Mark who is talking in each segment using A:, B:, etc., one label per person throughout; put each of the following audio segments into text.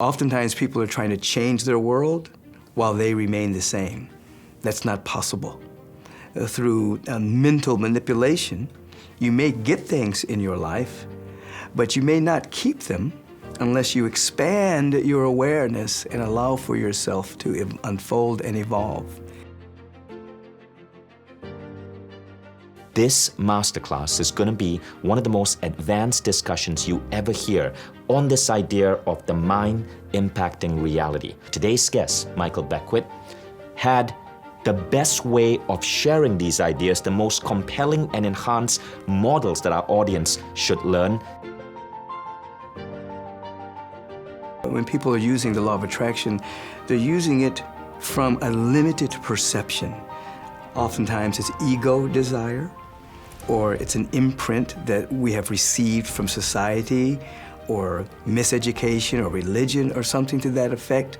A: Oftentimes people are trying to change their world while they remain the same. That's not possible. Through mental manipulation, you may get things in your life, but you may not keep them unless you expand your awareness and allow for yourself to unfold and evolve.
B: This masterclass is going to be one of the most advanced discussions you ever hear on this idea of the mind impacting reality. Today's guest, Michael Beckwith, had the best way of sharing these ideas, the most compelling and enhanced models that our audience should learn.
A: When people are using the law of attraction, they're using it from a limited perception. Oftentimes it's ego desire, or it's an imprint that we have received from society, or miseducation, or religion, or something to that effect.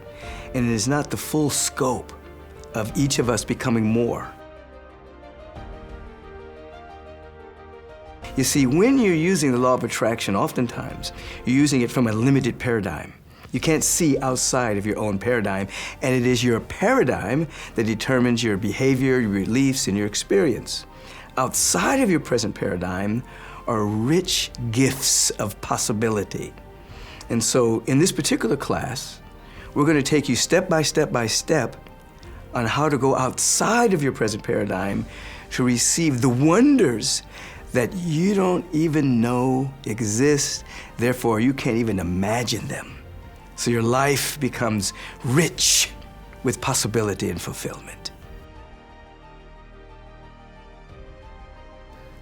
A: And it is not the full scope of each of us becoming more. You see, when you're using the law of attraction, oftentimes you're using it from a limited paradigm. You can't see outside of your own paradigm, and it is your paradigm that determines your behavior, your beliefs, and your experience. Outside of your present paradigm are rich gifts of possibility. And so in this particular class, we're going to take you step by step on how to go outside of your present paradigm to receive the wonders that you don't even know exist, therefore you can't even imagine them. So your life becomes rich with possibility and fulfillment.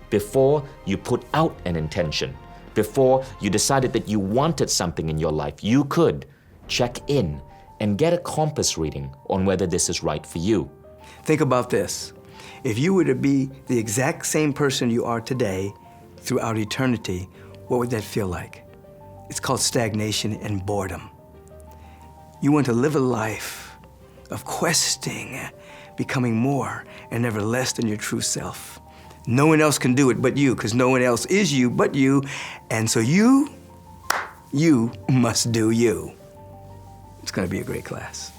B: Before you put out an intention, before you decided that you wanted something in your life, you could check in and get a compass reading on whether this is right for you.
A: Think about this. If you were to be the exact same person you are today throughout eternity, what would that feel like? It's called stagnation and boredom. You want to live a life of questing, becoming more and never less than your true self. No one else can do it but you, because no one else is you but you, and so you must do you. It's going to be a great class.